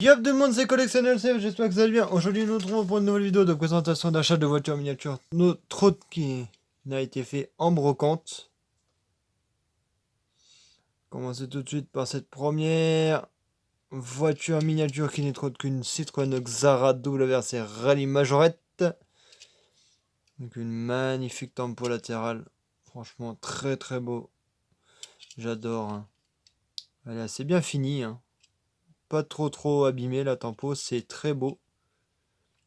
Yo tout le monde, c'est Collectionneur CF, j'espère que vous allez bien. Aujourd'hui nous nous retrouvons pour une nouvelle vidéo de présentation d'achat de voitures miniatures. Notre autre qui n'a été fait en brocante. Commencer tout de suite par cette première voiture miniature qui n'est autre qu'une Citroën Xara WRC Rally Majorette. Donc une magnifique tempo latérale. Franchement très très beau. J'adore. Hein. Elle est assez bien finie. Hein. Pas trop abîmée la tempo, c'est très beau.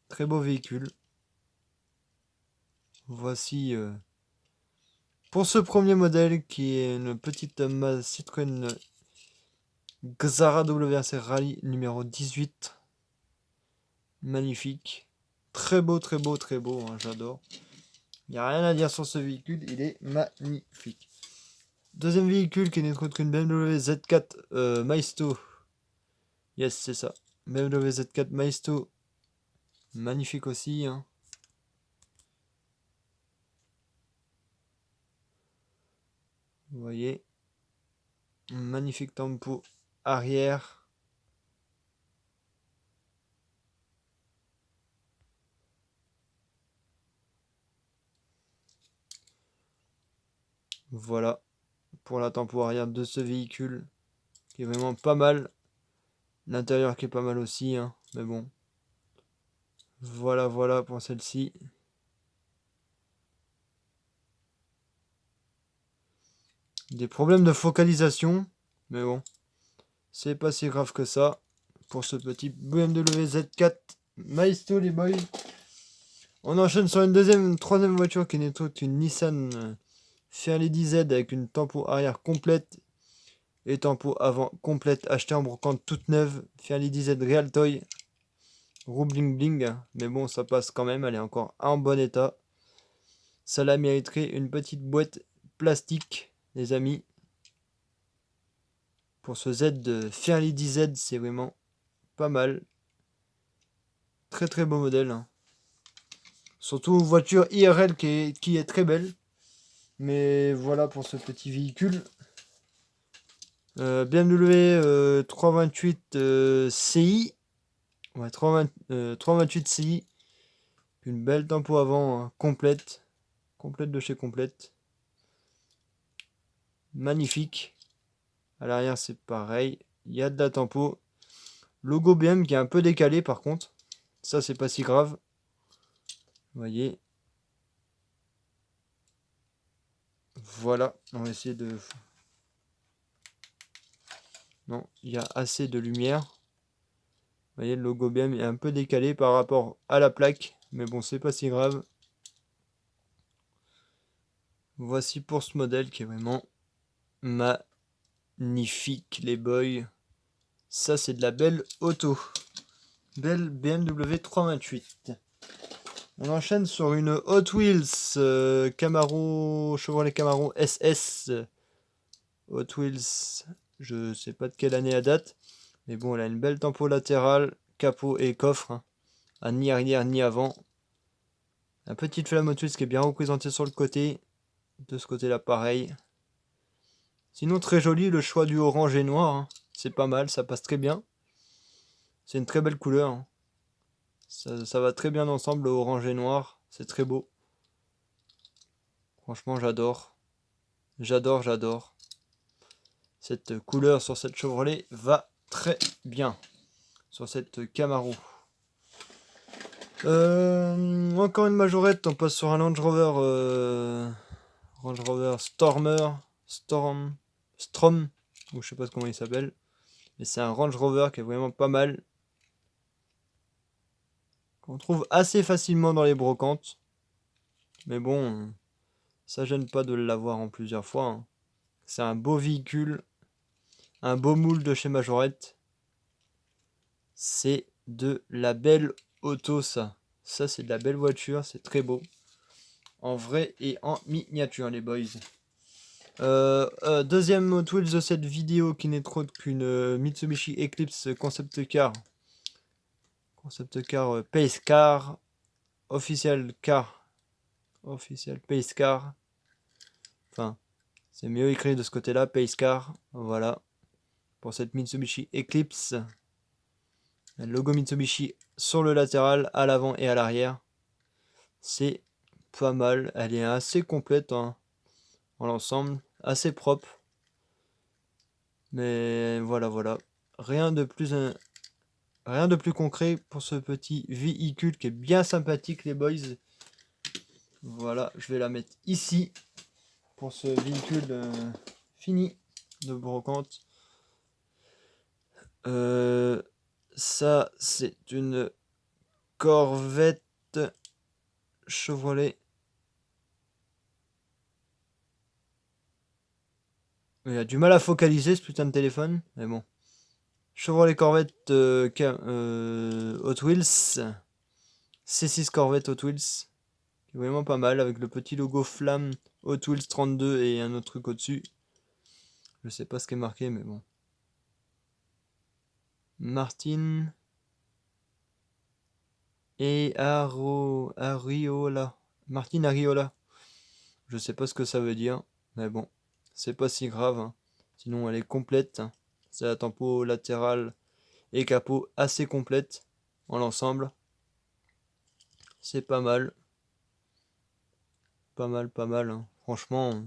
Très beau véhicule. Voici pour ce premier modèle qui est une petite Citroën Xara WRC Rally numéro 18. Magnifique. Très beau, hein, j'adore. Il n'y a rien à dire sur ce véhicule, il est magnifique. Deuxième véhicule qui n'est autre qu'une BMW Z4 Maisto. Yes, c'est ça. BMW Z4 Maisto. Magnifique aussi. Hein. Vous voyez. Magnifique tempo arrière. Voilà pour la tempo arrière de ce véhicule qui est vraiment pas mal. L'intérieur qui est pas mal aussi, hein, mais bon. Voilà pour celle-ci. Des problèmes de focalisation, mais bon. C'est pas si grave que ça. Pour ce petit BMW Z4 Maisto les boys. On enchaîne sur une troisième voiture qui n'est autre qu'une Nissan Fairlady Z avec une tempo arrière complète et tempo avant complète achetée en brocante toute neuve. Fairlady Z Real Toy. Roue bling bling, mais bon ça passe quand même, elle est encore en bon état. Cela mériterait une petite boîte plastique, les amis. Pour ce Z de Fairlady Z, c'est vraiment pas mal. Très beau modèle. Hein. Surtout voiture IRL qui est très belle. Mais voilà pour ce petit véhicule. BMW 328 CI. Ouais, 328 CI. Une belle tempo avant hein, complète. Complète de chez complète. Magnifique. À l'arrière, c'est pareil. Il y a de la tempo. Logo BM qui est un peu décalé par contre. Ça, c'est pas si grave. Vous voyez. Voilà. On va essayer de... Non, il y a assez de lumière. Vous voyez, le logo BM est un peu décalé par rapport à la plaque. Mais bon, c'est pas si grave. Voici pour ce modèle qui est vraiment magnifique, les boys. Ça, c'est de la belle auto. Belle BMW 328. On enchaîne sur une Hot Wheels Camaro, Chevrolet Camaro SS. Hot Wheels, je sais pas de quelle année elle date. Mais bon, elle a une belle tempo latérale, capot et coffre. Hein, à ni arrière ni avant. La petite flamme Hot Wheels qui est bien représentée sur le côté. De ce côté-là, pareil. Sinon, très joli, le choix du orange et noir. Hein. C'est pas mal, ça passe très bien. C'est une très belle couleur. Hein. Ça va très bien ensemble, le orange et noir. C'est très beau. Franchement, j'adore. J'adore. Cette couleur sur cette Chevrolet va très bien. Sur cette Camaro. Encore une majorette, on passe sur un Range Rover Strom, ou je sais pas comment il s'appelle. Mais c'est un Range Rover qui est vraiment pas mal. Qu'on trouve assez facilement dans les brocantes. Mais bon, ça gêne pas de l'avoir en plusieurs fois. Hein. C'est un beau véhicule. Un beau moule de chez Majorette. C'est de la belle auto ça. Ça c'est de la belle voiture, c'est très beau. En vrai et en miniature les boys. Deuxième Hot Wheels de cette vidéo qui n'est autre qu'une Mitsubishi Eclipse Concept Car. Concept Car Pace Car. Official Car. Official Pace Car. Enfin, c'est mieux écrit de ce côté-là, Pace Car. Voilà. Pour cette Mitsubishi Eclipse. Le logo Mitsubishi sur le latéral, à l'avant et à l'arrière. C'est pas mal. Elle est assez complète hein, en l'ensemble. Assez propre. Mais voilà, voilà. Rien de plus concret pour ce petit véhicule qui est bien sympathique les boys. Voilà, je vais la mettre ici pour ce véhicule fini de brocante. Ça c'est une Corvette Chevrolet. Il a du mal à focaliser ce putain de téléphone, mais bon. Chevrolet Corvette Hot Wheels. C6 Corvette Hot Wheels. Vraiment pas mal avec le petit logo flamme Hot Wheels 32 et un autre truc au-dessus. Je sais pas ce qui est marqué, mais bon. Martin et Ariola. Martin Ariola. Je sais pas ce que ça veut dire, mais bon, c'est pas si grave. Hein. Sinon, elle est complète. C'est la tempo latérale et capot assez complète en l'ensemble. C'est pas mal. Pas mal, pas mal. Hein. Franchement,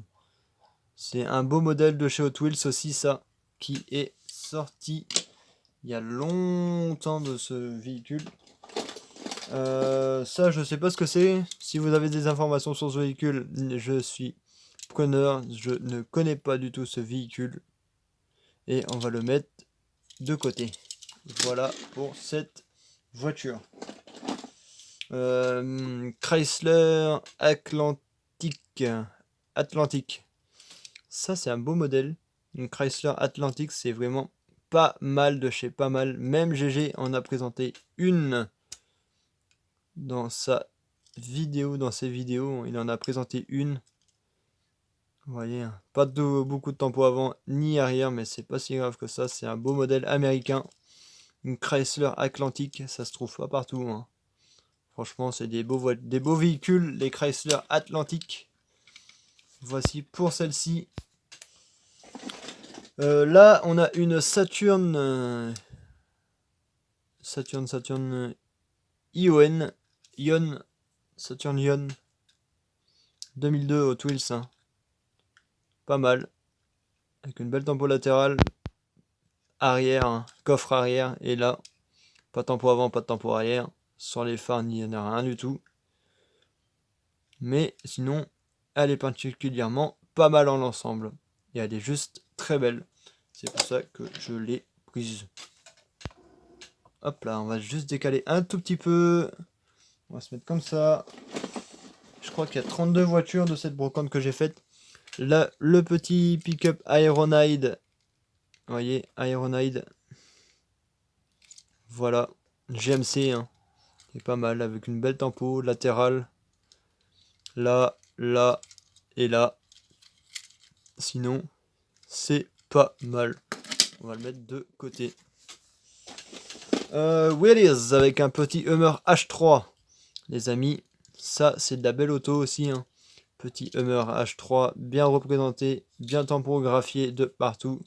c'est un beau modèle de chez Hot Wheels aussi, ça, qui est sorti il y a longtemps de ce véhicule. Ça, je sais pas ce que c'est. Si vous avez des informations sur ce véhicule, je suis preneur. Je ne connais pas du tout ce véhicule. Et on va le mettre de côté. Voilà pour cette voiture. Chrysler Atlantic. Ça, c'est un beau modèle. Une Chrysler Atlantic, c'est vraiment pas mal de chez pas mal. Même GG en a présenté une dans sa vidéo, dans ses vidéos. Il en a présenté une. Vous voyez, hein, pas beaucoup de tempo avant ni arrière, mais c'est pas si grave que ça. C'est un beau modèle américain. Une Chrysler Atlantic, ça se trouve pas partout. Hein. Franchement, c'est des beaux véhicules, les Chrysler Atlantic. Voici pour celle-ci. Là, on a une Saturn Ion, Saturn Ion 2002 Hot Wheels. Hein. Pas mal. Avec une belle tempo latérale. Arrière, hein, coffre arrière. Et là, pas de tempo avant, pas de tempo arrière. Sur les phares, il n'y en a rien du tout. Mais sinon, elle est particulièrement pas mal en l'ensemble. Et elle est juste très belle. C'est pour ça que je l'ai prise. Hop là, on va juste décaler un tout petit peu. On va se mettre comme ça. Je crois qu'il y a 32 voitures de cette brocante que j'ai faite. Là, le petit pick-up Ironhide. Vous voyez, Ironhide. Voilà, GMC. Hein. C'est pas mal, avec une belle tempo latérale. Là, là et là. Sinon, c'est pas mal. On va le mettre de côté. Wheelies avec un petit Hummer H3. Les amis, ça c'est de la belle auto aussi. Hein. Petit Hummer H3 bien représenté, bien tampographié de partout.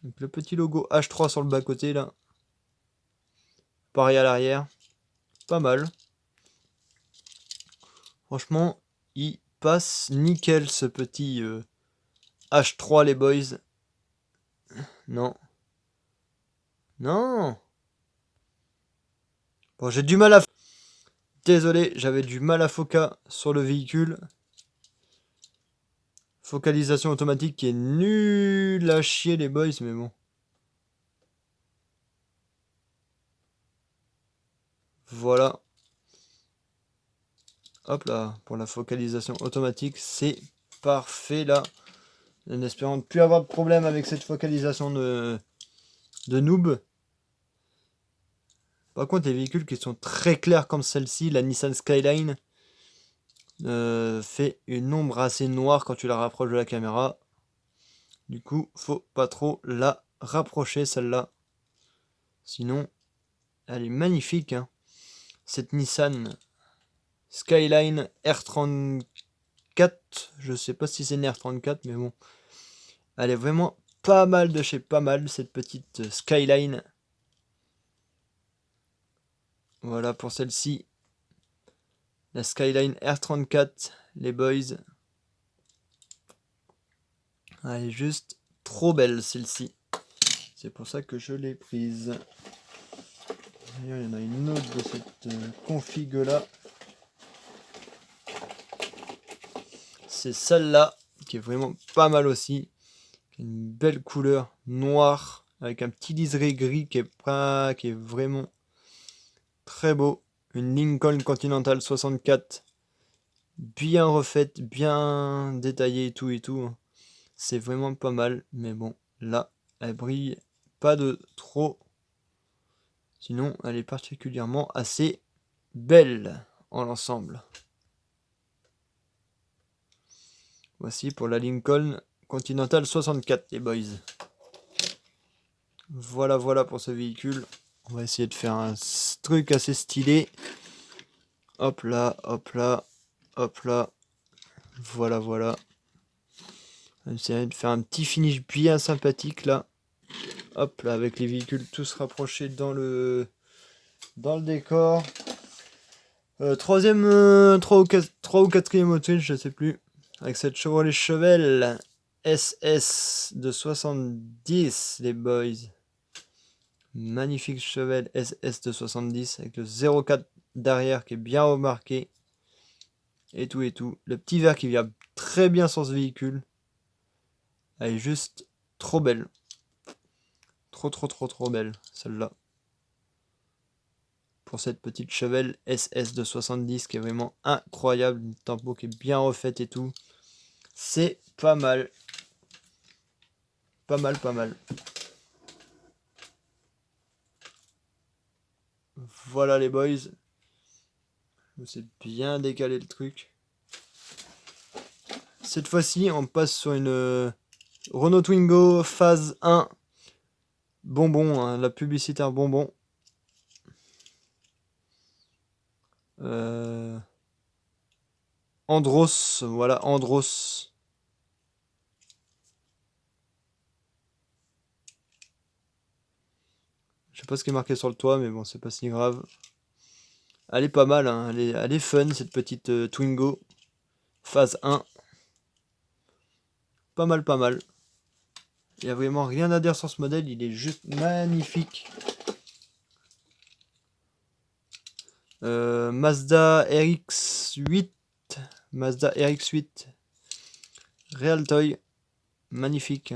Donc, le petit logo H3 sur le bas côté là. Pareil à l'arrière. Pas mal. Franchement, il passe nickel ce petit H3 les boys. Non. Non. Bon, j'ai du mal à... Désolé, j'avais du mal à foca sur le véhicule. Focalisation automatique qui est nulle à chier les boys, mais bon. Voilà. Hop là, pour la focalisation automatique, c'est parfait là. En espérant ne plus avoir de problème avec cette focalisation de noob. Par contre, les véhicules qui sont très clairs comme celle-ci, la Nissan Skyline, fait une ombre assez noire quand tu la rapproches de la caméra. Du coup, faut pas trop la rapprocher celle-là. Sinon, elle est magnifique. Hein. Cette Nissan Skyline R34. Je sais pas si c'est une R34, mais bon. Elle est vraiment pas mal de chez pas mal, cette petite Skyline. Voilà pour celle-ci. La Skyline R34, les boys. Elle est juste trop belle celle-ci. C'est pour ça que je l'ai prise. D'ailleurs, il y en a une autre de cette config là. C'est celle-là qui est vraiment pas mal aussi. Une belle couleur noire avec un petit liseré gris qui est vraiment très beau. Une Lincoln Continental 64 bien refaite, bien détaillée et tout. C'est vraiment pas mal, mais bon, là, elle brille pas de trop. Sinon, elle est particulièrement assez belle en l'ensemble. Voici pour la Lincoln Continental 64, les boys. Voilà pour ce véhicule. On va essayer de faire un truc assez stylé. Hop là, hop là, hop là. Voilà. On va essayer de faire un petit finish bien sympathique là. Hop là, avec les véhicules tous rapprochés dans le décor. Troisième, 3 ou 4e automne, je sais plus. Avec cette Chevrolet Chevelle SS de 70, les boys. Magnifique Chevelle SS de 70 avec le 04 derrière qui est bien remarqué. Et tout. Le petit verre qui vient très bien sur ce véhicule. Elle est juste trop belle. Trop belle, celle-là. Pour cette petite Chevelle SS de 70 qui est vraiment incroyable. Une tempo qui est bien refaite et tout. C'est pas mal. Pas mal. Voilà les boys. Je me suis bien décalé le truc. Cette fois-ci, on passe sur une Renault Twingo phase 1. Bonbon, hein, la publicitaire bonbon. Andros, voilà, Andros. Je sais pas ce qui est marqué sur le toit, mais bon, c'est pas si grave. Elle est pas mal, hein. Elle est fun, cette petite Twingo. Phase 1. Pas mal. Il n'y a vraiment rien à dire sur ce modèle, il est juste magnifique. Mazda RX-8. Mazda RX-8. Real Toy. Magnifique.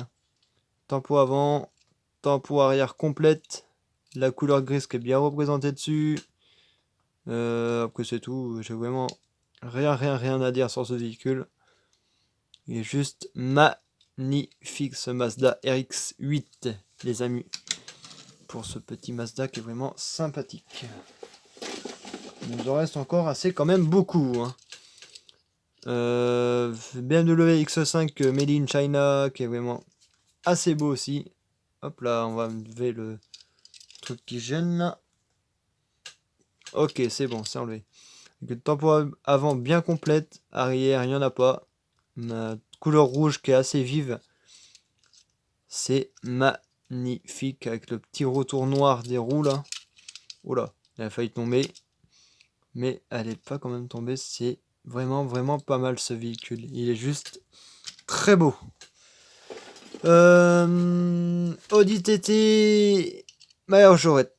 Tempo avant, tempo arrière complète. La couleur grise qui est bien représentée dessus. Après c'est tout, j'ai vraiment rien à dire sur ce véhicule. Il est juste magnifique ce Mazda RX-8, les amis. Pour ce petit Mazda qui est vraiment sympathique. Il nous en reste encore assez quand même beaucoup. Hein. BMW X5 Made in China qui est vraiment assez beau aussi. Hop là, on va enlever le truc qui gêne là. Ok, c'est bon, c'est enlevé. Avec une tempo avant bien complète, arrière, il n'y en a pas. Une couleur rouge qui est assez vive. C'est magnifique avec le petit retour noir des roues là. Oula, elle a failli tomber. Mais elle n'est pas quand même tombée. C'est vraiment pas mal ce véhicule. Il est juste très beau. Audi TT Majorette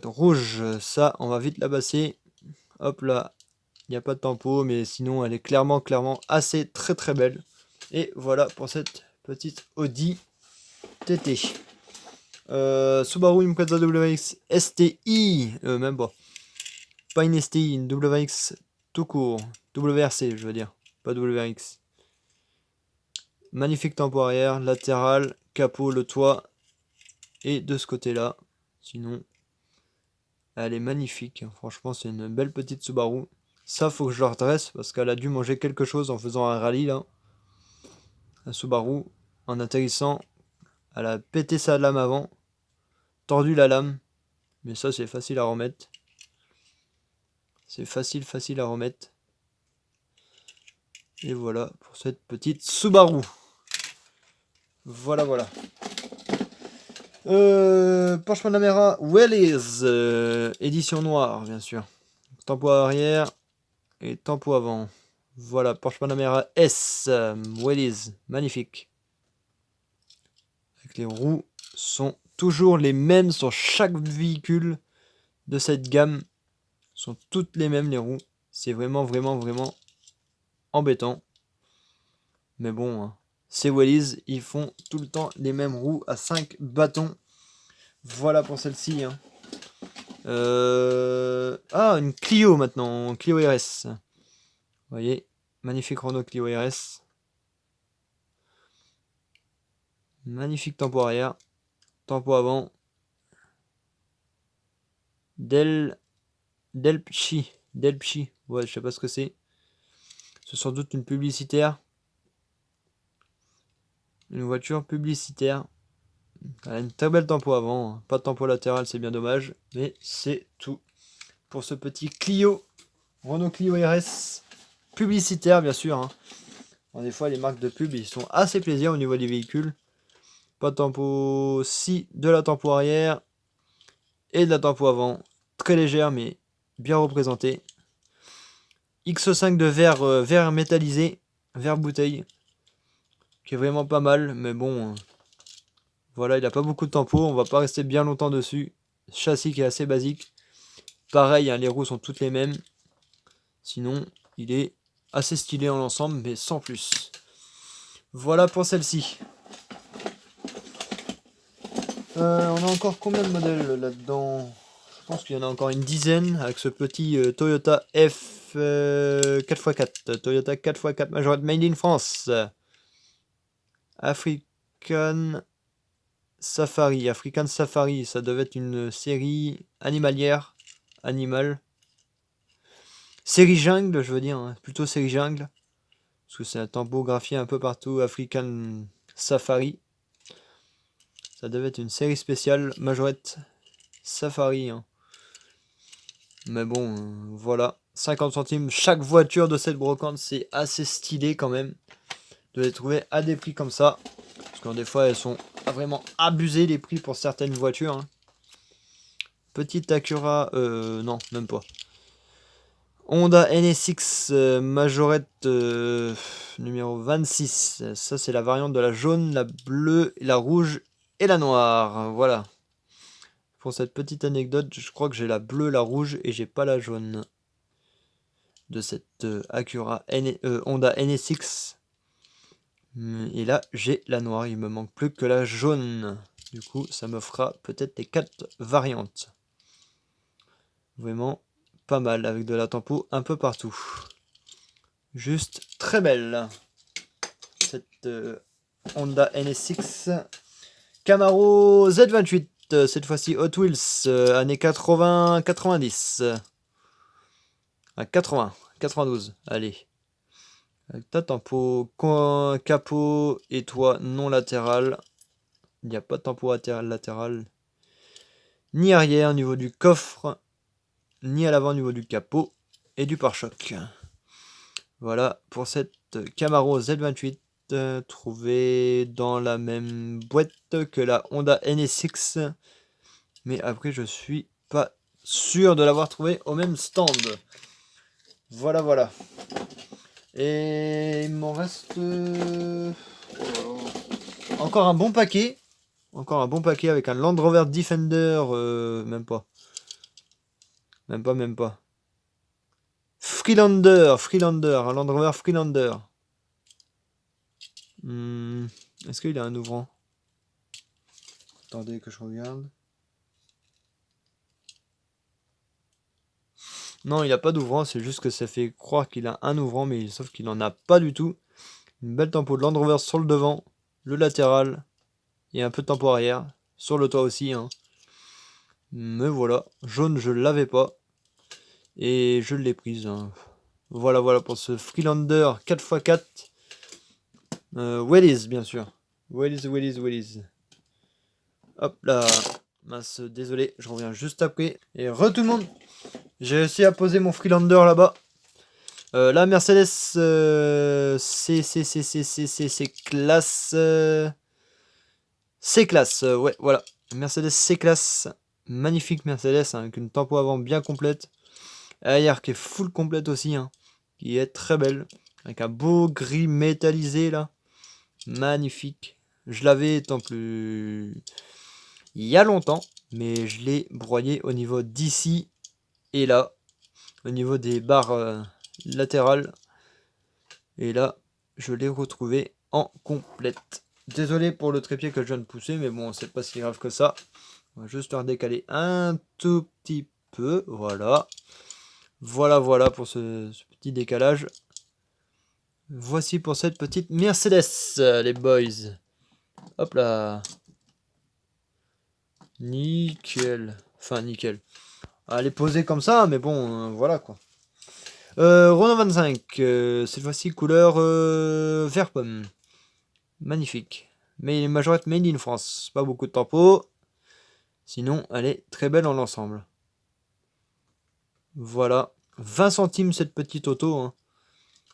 rouge. Ça, on va vite la passer. Hop là. Il n'y a pas de tempo, mais sinon elle est clairement assez très belle. Et voilà pour cette petite Audi TT. Subaru Impreza WX STI, même pas une STI, une WX tout court, WRC je veux dire, pas WX. Magnifique tempo arrière, latéral, capot, le toit, et de ce côté là, sinon elle est magnifique, franchement c'est une belle petite Subaru. Ça faut que je la redresse parce qu'elle a dû manger quelque chose en faisant un rallye là. La Subaru, en atterrissant, elle a pété sa lame avant, tordu la lame, mais ça c'est facile à remettre. C'est facile à remettre. Et voilà pour cette petite Subaru. Voilà. Porsche Panamera Wellies, édition noire, bien sûr. Tempo arrière et tempo avant. Voilà, Porsche Panamera S, Wellies, magnifique. Avec les roues sont toujours les mêmes sur chaque véhicule de cette gamme. Sont toutes les mêmes les roues. C'est vraiment embêtant. Mais bon, hein, ces Wellies, ils font tout le temps les mêmes roues à 5 bâtons. Voilà pour celle-ci. Hein. Ah, une Clio maintenant, Clio RS. Vous voyez, magnifique Renault Clio RS. Magnifique tempo arrière, tempo avant. Delphi, ouais, je sais pas ce que c'est. C'est sans doute une publicitaire. Une voiture publicitaire. Elle a une très belle tempo avant. Pas de tempo latéral, c'est bien dommage. Mais c'est tout pour ce petit Clio. Renault Clio RS. Publicitaire, bien sûr. Hein. Bon, des fois, les marques de pub, ils sont assez plaisir au niveau des véhicules. Pas de tempo, si, de la tempo arrière. Et de la tempo avant. Très légère, mais bien représentée. X5 de verre métallisé. Verre bouteille. Qui est vraiment pas mal, mais bon... Voilà, il n'a pas beaucoup de tempo, on va pas rester bien longtemps dessus. Châssis qui est assez basique. Pareil, hein, les roues sont toutes les mêmes. Sinon, il est assez stylé en l'ensemble, mais sans plus. Voilà pour celle-ci. On a encore combien de modèles là-dedans? Je pense qu'il y en a encore une dizaine avec ce petit Toyota F 4x4. Toyota 4x4 Majorette Made in France. African Safari, ça devait être une série animalière, animale. Série jungle, je veux dire, hein, plutôt série jungle. Parce que c'est un tempo graphié un peu partout, African Safari. Ça devait être une série spéciale, Majorette Safari. Hein. Mais bon, voilà. 50 centimes chaque voiture de cette brocante, c'est assez stylé quand même. De les trouver à des prix comme ça. Parce que des fois, elles sont vraiment abusées les prix pour certaines voitures. Hein. Petite Acura, non, même pas. Honda NSX Majorette numéro 26. Ça, c'est la variante de la jaune, la bleue, la rouge et la noire. Voilà. Pour cette petite anecdote, je crois que j'ai la bleue, la rouge et j'ai pas la jaune. De cette Acura Honda NSX. Et là, j'ai la noire. Il me manque plus que la jaune. Du coup, ça me fera peut-être les 4 variantes. Vraiment pas mal, avec de la tempo un peu partout. Juste très belle. Cette Honda NSX. Camaro Z28. Cette fois-ci Hot Wheels. Années 80-90. À 80. 92. Allez. Avec ta tempo, capot et toit non latéral. Il n'y a pas de tempo latéral. Ni arrière au niveau du coffre. Ni à l'avant au niveau du capot et du pare-choc. Voilà pour cette Camaro Z28 trouvée dans la même boîte que la Honda NSX. Mais après je suis pas sûr de l'avoir trouvée au même stand. Voilà, voilà. Et il m'en reste encore un bon paquet. Encore un bon paquet avec un Land Rover Defender. Même pas. Même pas. Freelander, un Land Rover Freelander. Est-ce qu'il a un ouvrant? Attendez que je regarde. Non, il n'a pas d'ouvrant, c'est juste que ça fait croire qu'il a un ouvrant, mais sauf qu'il n'en a pas du tout. Une belle tempo de Land Rover sur le devant, le latéral, et un peu de tempo arrière, sur le toit aussi. Hein. Mais voilà, jaune je l'avais pas, et je l'ai prise. Hein. Voilà, voilà pour ce Freelander 4x4. Wellies, bien sûr. Wellies. Hop là. Mince, désolé, je reviens juste après. Et tout le monde. J'ai réussi à poser mon Freelander là-bas. La Mercedes C classe. C classe, ouais, voilà. Mercedes C-Class. Magnifique Mercedes hein, avec une tempo avant bien complète. Arrière qui est full complète aussi. Hein, qui est très belle. Avec un beau gris métallisé là. Magnifique. Je l'avais étant plus... il y a longtemps. Mais je l'ai broyé au niveau d'ici et là. Au niveau des barres latérales. Et là, je l'ai retrouvé en complète. Désolé pour le trépied que je viens de pousser, mais bon, c'est pas si grave que ça. On va juste le redécaler un tout petit peu. Voilà. Voilà pour ce petit décalage. Voici pour cette petite Mercedes, les boys. Hop là. Nickel. Enfin, nickel. Elle est posée comme ça, mais bon, voilà quoi. Renault 25, cette fois-ci couleur vert pomme. Magnifique. Mais majorette made in France. Pas beaucoup de tempo. Sinon, elle est très belle en l'ensemble. Voilà. 20 centimes cette petite auto. Hein.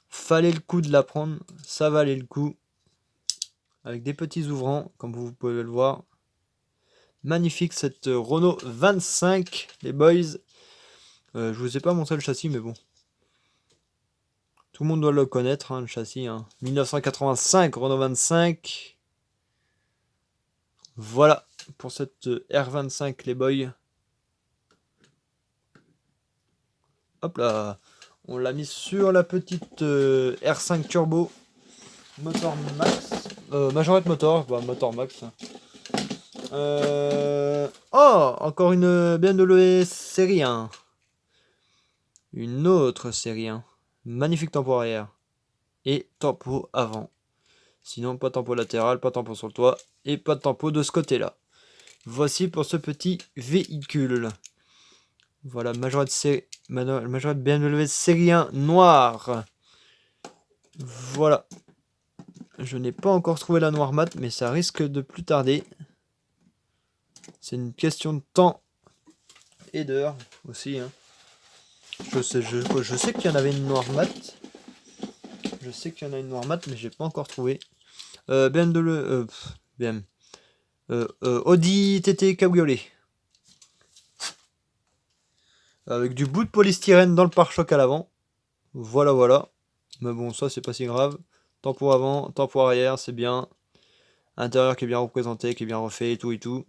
Fallait le coup de la prendre. Ça valait le coup. Avec des petits ouvrants, comme vous pouvez le voir. Magnifique cette Renault 25, les boys. Je vous ai pas montré le châssis, mais bon. Tout le monde doit le connaître, hein, le châssis. Hein. 1985, Renault 25. Voilà pour cette R25, les boys. Hop là. On l'a mis sur la petite R5 Turbo. Moteur max. Majorette motor. Bah, moteur max. Oh, encore une BMW série 1. Une autre série 1. Magnifique tempo arrière. Et tempo avant. Sinon, pas tempo latéral, pas tempo sur le toit. Et pas de tempo de ce côté-là. Voici pour ce petit véhicule. Voilà, majorette BMW série 1 noire. Voilà. Je n'ai pas encore trouvé la noire mat, mais ça risque de plus tarder. C'est une question de temps et d'heure aussi. Hein. Je sais qu'il y en avait une noire mat. Je sais qu'il y en a une noire mat, mais j'ai pas encore trouvé. Audi TT Cabriolet. Avec du bout de polystyrène dans le pare-choc à l'avant. Voilà. Mais bon, ça c'est pas si grave. Tempo avant, tempo arrière, c'est bien. Intérieur qui est bien représenté, qui est bien refait et tout.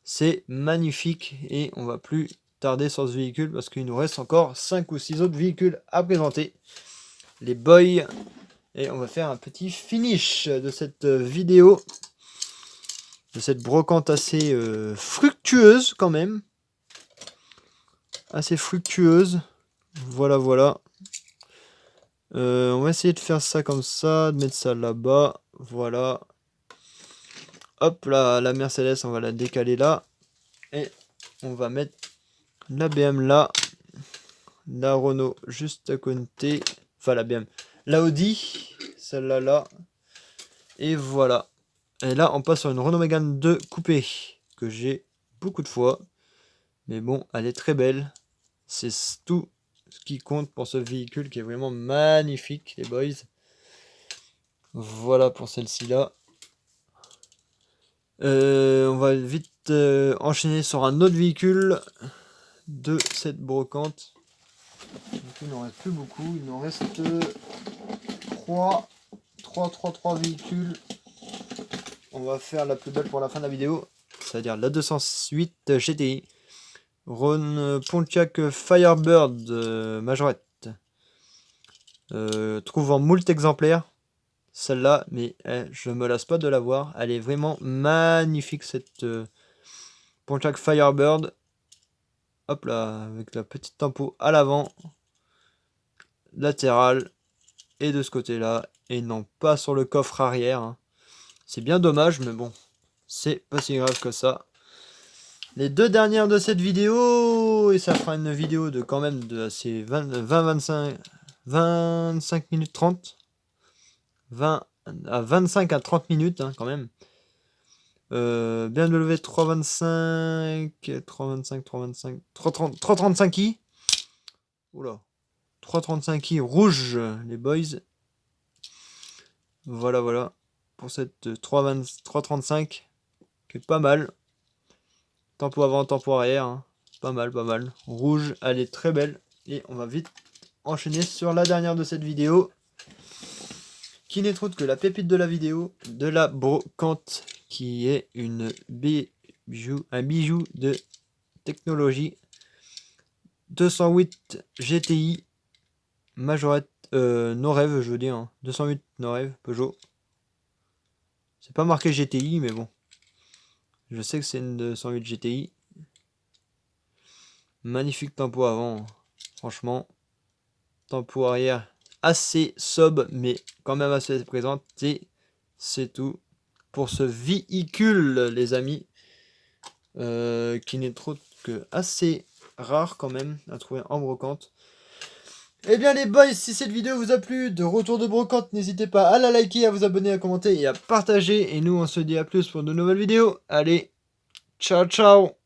C'est magnifique et on va plus tarder sur ce véhicule parce qu'il nous reste encore 5 ou 6 autres véhicules à présenter. Les boys. Et on va faire un petit finish de cette vidéo. De cette brocante assez fructueuse quand même. Assez fructueuse. Voilà. On va essayer de faire ça comme ça, de mettre ça là-bas. Voilà. Hop là, la Mercedes, on va la décaler là. Et on va mettre la BM là. La Renault juste à côté. Enfin, la BM. La Audi. Celle-là là. Et voilà. Et là, on passe sur une Renault Mégane 2 coupée. Que j'ai beaucoup de fois. Mais bon, elle est très belle. C'est tout ce qui compte pour ce véhicule qui est vraiment magnifique, les boys. Voilà pour celle-ci là. On va vite enchaîner sur un autre véhicule de cette brocante. Donc, il n'en reste plus beaucoup. Il nous reste 3 véhicules. On va faire la plus belle pour la fin de la vidéo. C'est-à-dire la 208 GTI. Pontiac Firebird majorette. Trouve en moult exemplaires. Celle-là, mais je me lasse pas de la voir. Elle est vraiment magnifique cette Pontiac Firebird. Hop là, avec la petite tempo à l'avant, latérale et de ce côté-là. Et non pas sur le coffre arrière. Hein. C'est bien dommage, mais bon, c'est pas si grave que ça. Les deux dernières de cette vidéo, et ça fera une vidéo de quand même de assez 25 minutes 30. 25 à 30 minutes hein, quand même. BMW 325, 335i. Oula. 335i rouge, les boys. Voilà. Pour cette 335, qui est pas mal. Tempo avant, tempo arrière. Hein. Pas mal, pas mal. Rouge, elle est très belle. Et on va vite enchaîner sur la dernière de cette vidéo. Qui n'est autre que la pépite de la vidéo, de la brocante, qui est un bijou de technologie. 208 GTI Majorette Norev, je veux dire. Hein. 208 Norev Peugeot. C'est pas marqué GTI, mais bon. Je sais que c'est une 208 GTI. Magnifique tempo avant. Franchement. Tempo arrière assez sobre, mais quand même assez présente. Et c'est tout pour ce véhicule, les amis. Qui n'est trop que assez rare quand même à trouver en brocante. Eh bien les boys, si cette vidéo vous a plu, de retour de brocante, n'hésitez pas à la liker, à vous abonner, à commenter et à partager. Et nous on se dit à plus pour de nouvelles vidéos. Allez, ciao ciao.